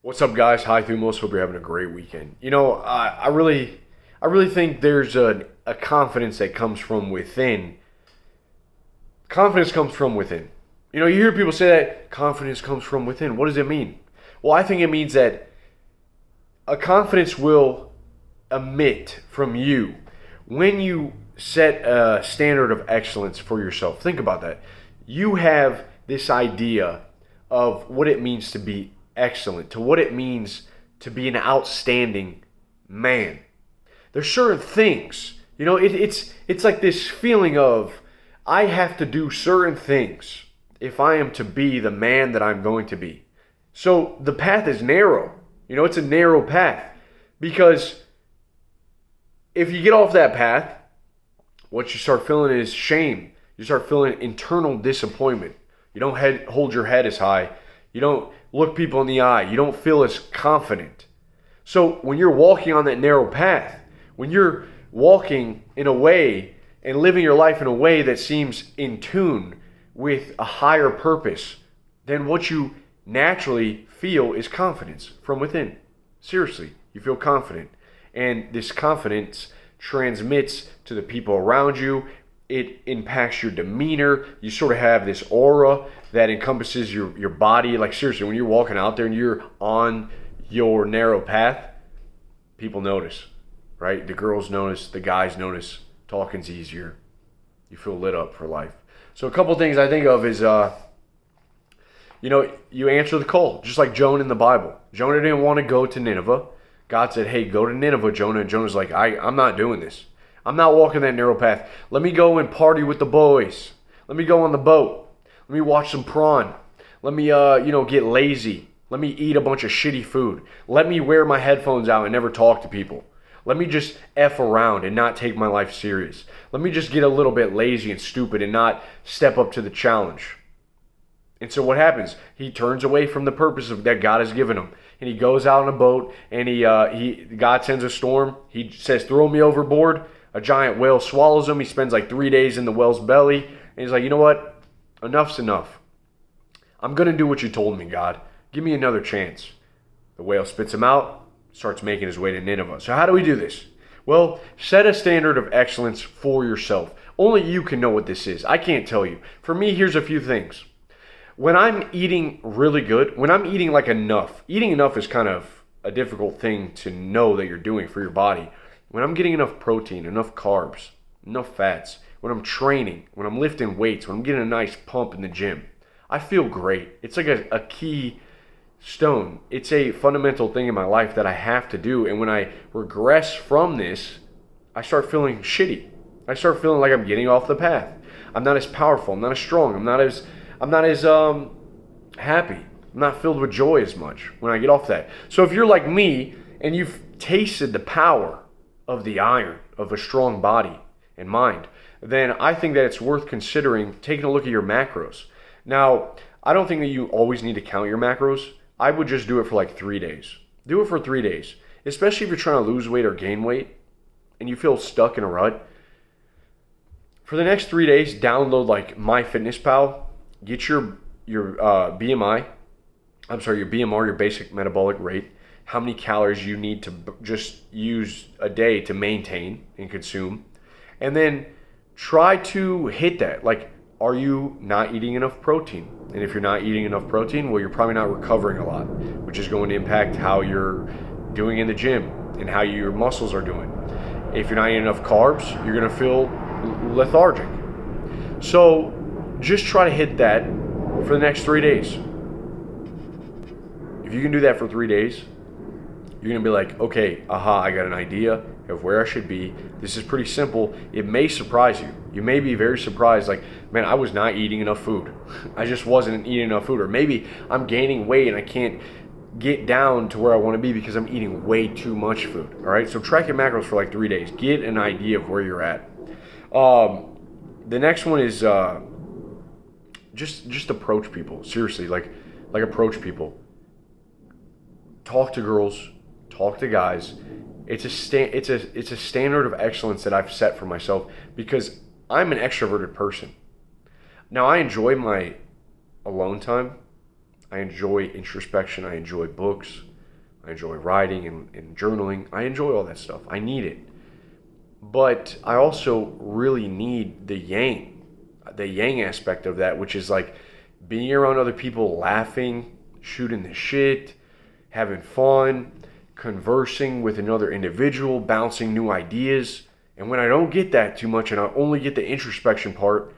What's up, guys? Hi, Thumos. Hope you're having a great weekend. I really think there's a confidence that comes from within. Confidence comes from within. You hear people say that confidence comes from within. What does it mean? Well, I think it means that a confidence will emit from you when you set a standard of excellence for yourself. Think about that. You have this idea of what it means to be excellent, to what it means to be an outstanding man. There's certain things, it's like this feeling of I have to do certain things if I am to be the man that I'm going to be. So the path is narrow. It's a narrow path because if you get off that path, what you start feeling is shame. You start feeling internal disappointment. You don't hold your head as high. You don't look people in the eye. You don't feel as confident. So when you're walking on that narrow path, when you're walking in a way and living your life in a way that seems in tune with a higher purpose, then what you naturally feel is confidence from within. Seriously, you feel confident. And this confidence transmits to the people around you. It impacts your demeanor. You sort of have this aura that encompasses your body. Like seriously, when you're walking out there and you're on your narrow path, people notice, right? The girls notice, the guys notice. Talking's easier. You feel lit up for life. So a couple things I think of is, you answer the call, just like Jonah in the Bible. Jonah didn't want to go to Nineveh. God said, hey, go to Nineveh, Jonah. And Jonah's like, I'm not doing this. I'm not walking that narrow path. Let me go and party with the boys. Let me go on the boat. Let me watch some prawn. Let me, get lazy. Let me eat a bunch of shitty food. Let me wear my headphones out and never talk to people. Let me just F around and not take my life serious. Let me just get a little bit lazy and stupid and not step up to the challenge. And so what happens? He turns away from the purpose that God has given him. And he goes out on a boat and God sends a storm. He says, throw me overboard. A giant whale swallows him. He spends like 3 days in the whale's belly. And he's like, you know what? Enough's enough. I'm going to do what you told me, God. Give me another chance. The whale spits him out, starts making his way to Nineveh. So how do we do this? Well, set a standard of excellence for yourself. Only you can know what this is. I can't tell you. For me, here's a few things. When I'm eating really good, when I'm eating like enough, eating enough is kind of a difficult thing to know that you're doing for your body. When I'm getting enough protein, enough carbs, enough fats, when I'm training, when I'm lifting weights, when I'm getting a nice pump in the gym, I feel great. It's like a key stone. It's a fundamental thing in my life that I have to do. And when I regress from this, I start feeling shitty. I start feeling like I'm getting off the path. I'm not as powerful. I'm not as strong. I'm not as happy. I'm not filled with joy as much when I get off that. So if you're like me and you've tasted the power of the iron of a strong body and mind, then I think that it's worth considering taking a look at your macros. Now, I don't think that you always need to count your macros. I would just do it for like 3 days. Do it for 3 days, especially if you're trying to lose weight or gain weight and you feel stuck in a rut. For the next 3 days, download like MyFitnessPal. Get your BMI, your BMR, your basic metabolic rate, how many calories you need to just use a day to maintain and consume. And then try to hit that. Like, are you not eating enough protein? And if you're not eating enough protein, well, you're probably not recovering a lot, which is going to impact how you're doing in the gym and how your muscles are doing. If you're not eating enough carbs, you're going to feel lethargic. So just try to hit that for the next 3 days. If you can do that for 3 days, you're going to be like, okay, I got an idea of where I should be. This is pretty simple. It may surprise you. You may be very surprised, like, man, I was not eating enough food. I just wasn't eating enough food. Or maybe I'm gaining weight and I can't get down to where I want to be because I'm eating way too much food. All right, so track your macros for like 3 days. Get an idea of where you're at. The next one is just approach people. Seriously, like approach people. Talk to girls. Talk to guys. It's a standard of excellence that I've set for myself because I'm an extroverted person. Now, I enjoy my alone time. I enjoy introspection. I enjoy books. I enjoy writing and journaling. I enjoy all that stuff. I need it. But I also really need the yang aspect of that, which is like being around other people, laughing, shooting the shit, having fun, conversing with another individual, bouncing new ideas. And when I don't get that too much and I only get the introspection part,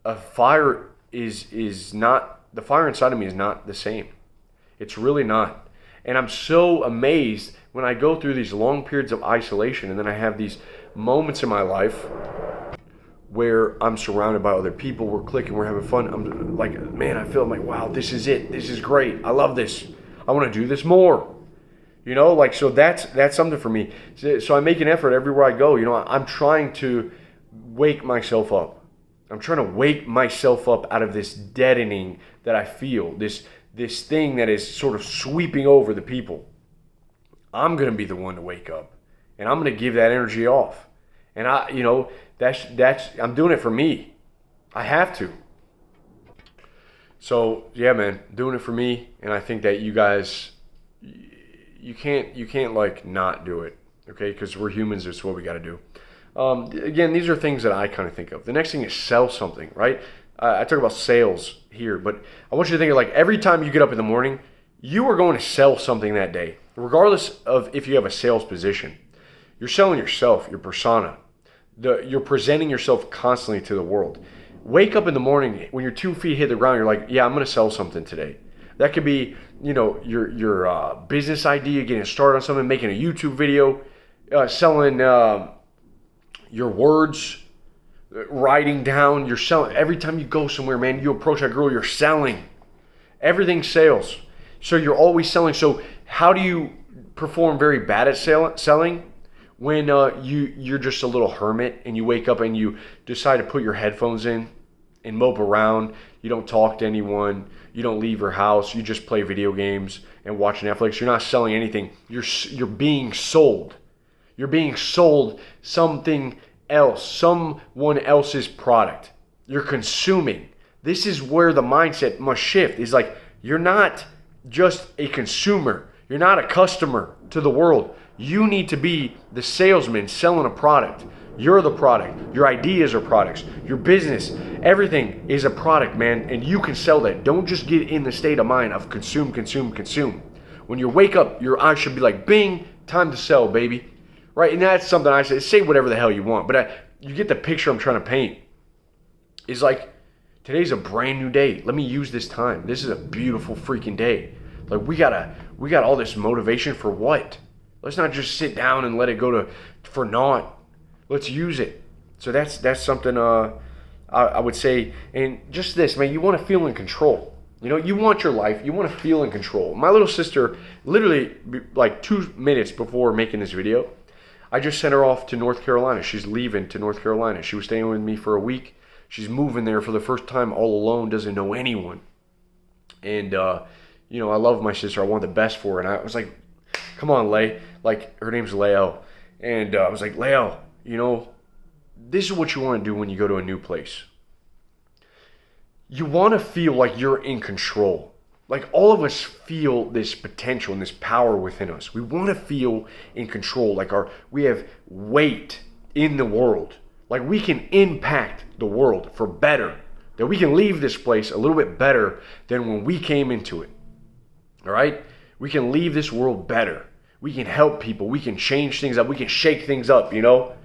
the fire inside of me is not the same. It's really not. And I'm so amazed when I go through these long periods of isolation and then I have these moments in my life where I'm surrounded by other people, we're clicking, we're having fun. I'm like, man, I feel like, wow, this is it. This is great. I love this. I want to do this more. You know, like, so that's something for me. So I make an effort everywhere I go. You know, I'm trying to wake myself up. I'm trying to wake myself up out of this deadening that I feel, this thing that is sort of sweeping over the people. I'm going to be the one to wake up, and I'm going to give that energy off. And I'm doing it for me. I have to. So yeah, man, doing it for me, and I think that you guys, you can't like not do it, okay? Because we're humans. It's what we got to do. Again, these are things that I kind of think of. The next thing is sell something, right? I talk about sales here, but I want you to think of like every time you get up in the morning, you are going to sell something that day, regardless of if you have a sales position. You're selling yourself, your persona. You're presenting yourself constantly to the world. Wake up in the morning when your 2 feet hit the ground. You're like, yeah, I'm going to sell something today. That could be, you know, your business idea, getting started on something, making a YouTube video, selling your words, writing down. You're selling every time you go somewhere, man. You approach that girl, you're selling. Everything sales. So you're always selling. So how do you perform very bad at selling? When you're just a little hermit and you wake up and you decide to put your headphones in and mope around. You don't talk to anyone. You don't leave your house. You just play video games and watch Netflix. You're not selling anything. You're being sold. You're being sold something else, someone else's product. You're consuming. This is where the mindset must shift. Is like you're not just a consumer. You're not a customer to the world. You need to be the salesman selling a product. You're the product. Your ideas are products. Your business, everything is a product, man, and you can sell that. Don't just get in the state of mind of consume. When you wake up, your eyes should be like, bing, time to sell, baby. Right? And that's something I say whatever the hell you want, but you get the picture I'm trying to paint. It's like, today's a brand new day. Let me use this time. This is a beautiful freaking day. Like we got all this motivation for what? Let's not just sit down and let it go for naught. Let's use it. So that's something I would say. And just this, man, you want to feel in control. You know, you want your life. You want to feel in control. My little sister, literally like 2 minutes before making this video, I just sent her off to North Carolina. She's leaving to North Carolina. She was staying with me for a week. She's moving there for the first time all alone, doesn't know anyone. And, you know, I love my sister. I want the best for her. And I was like, come on, Lay. Like, her name's Leo. And I was like, Leo, you know, this is what you want to do when you go to a new place. You want to feel like you're in control. Like, all of us feel this potential and this power within us. We want to feel in control. Like, we have weight in the world. Like, we can impact the world for better. That we can leave this place a little bit better than when we came into it. All right? We can leave this world better. We can help people. We can change things up. We can shake things up, you know?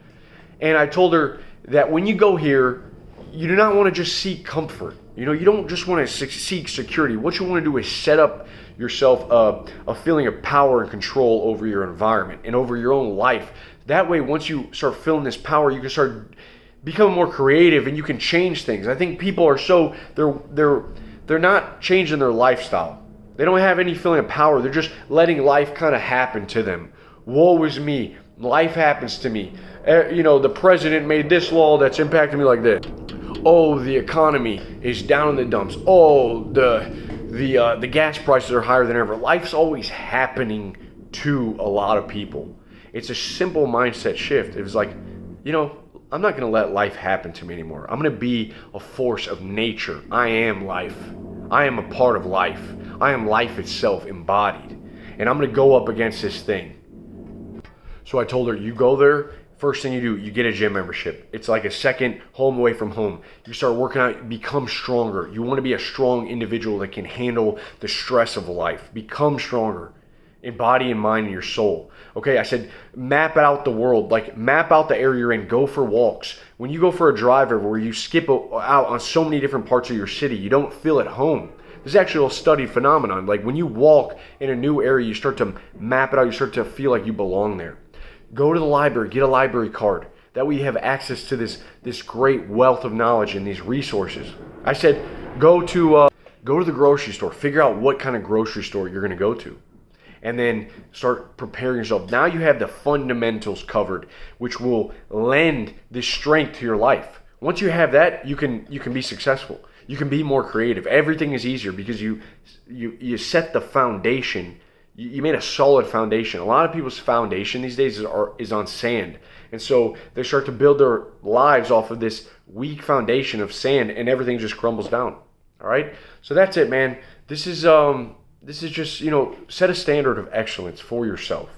And I told her that when you go here, you do not want to just seek comfort. You know, you don't just want to seek security. What you want to do is set up yourself a feeling of power and control over your environment and over your own life. That way, once you start feeling this power, you can start becoming more creative and you can change things. I think people are so, they're not changing their lifestyle. They don't have any feeling of power. They're just letting life kind of happen to them. Woe is me. Life happens to me. You know, the president made this law that's impacting me like this. Oh, the economy is down in the dumps. Oh, the gas prices are higher than ever. Life's always happening to a lot of people. It's a simple mindset shift. It was like, you know, I'm not going to let life happen to me anymore. I'm going to be a force of nature. I am life. I am a part of life. I am life itself embodied. and I'm going to go up against this thing. So I told her, you go there, first thing you do, you get a gym membership. It's like a second home away from home. You start working out, you become stronger. You want to be a strong individual that can handle the stress of life. Become stronger in body and mind and your soul. Okay, I said, map out the world, like map out the area you're in, go for walks. When you go for a drive over where you skip out on so many different parts of your city, you don't feel at home. This is actually a studied phenomenon. Like when you walk in a new area, you start to map it out, you start to feel like you belong there. Go to the library, get a library card. That way you have access to this great wealth of knowledge and these resources. I said, go to the grocery store, figure out what kind of grocery store you're going to go to. And then start preparing yourself. Now you have the fundamentals covered, which will lend this strength to your life. Once you have that, you can be successful. You can be more creative. Everything is easier because you set the foundation. You made a solid foundation. A lot of people's foundation these days is on sand. And so they start to build their lives off of this weak foundation of sand, and everything just crumbles down. All right? So that's it, man. This is just, set a standard of excellence for yourself.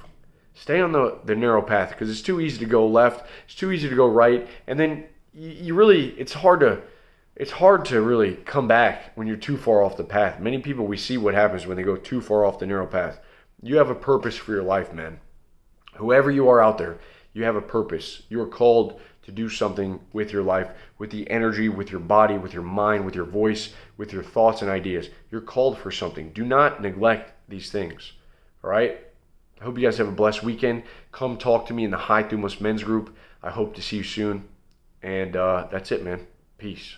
Stay on the narrow path, because it's too easy to go left. It's too easy to go right. And then it's hard to really come back when you're too far off the path. Many people, we see what happens when they go too far off the narrow path. You have a purpose for your life, man. Whoever you are out there, you have a purpose. You are called to do something with your life, with the energy, with your body, with your mind, with your voice, with your thoughts and ideas. You're called for something. Do not neglect these things. All right? I hope you guys have a blessed weekend. Come talk to me in the Thumos men's group. I hope to see you soon. And that's it, man. Peace.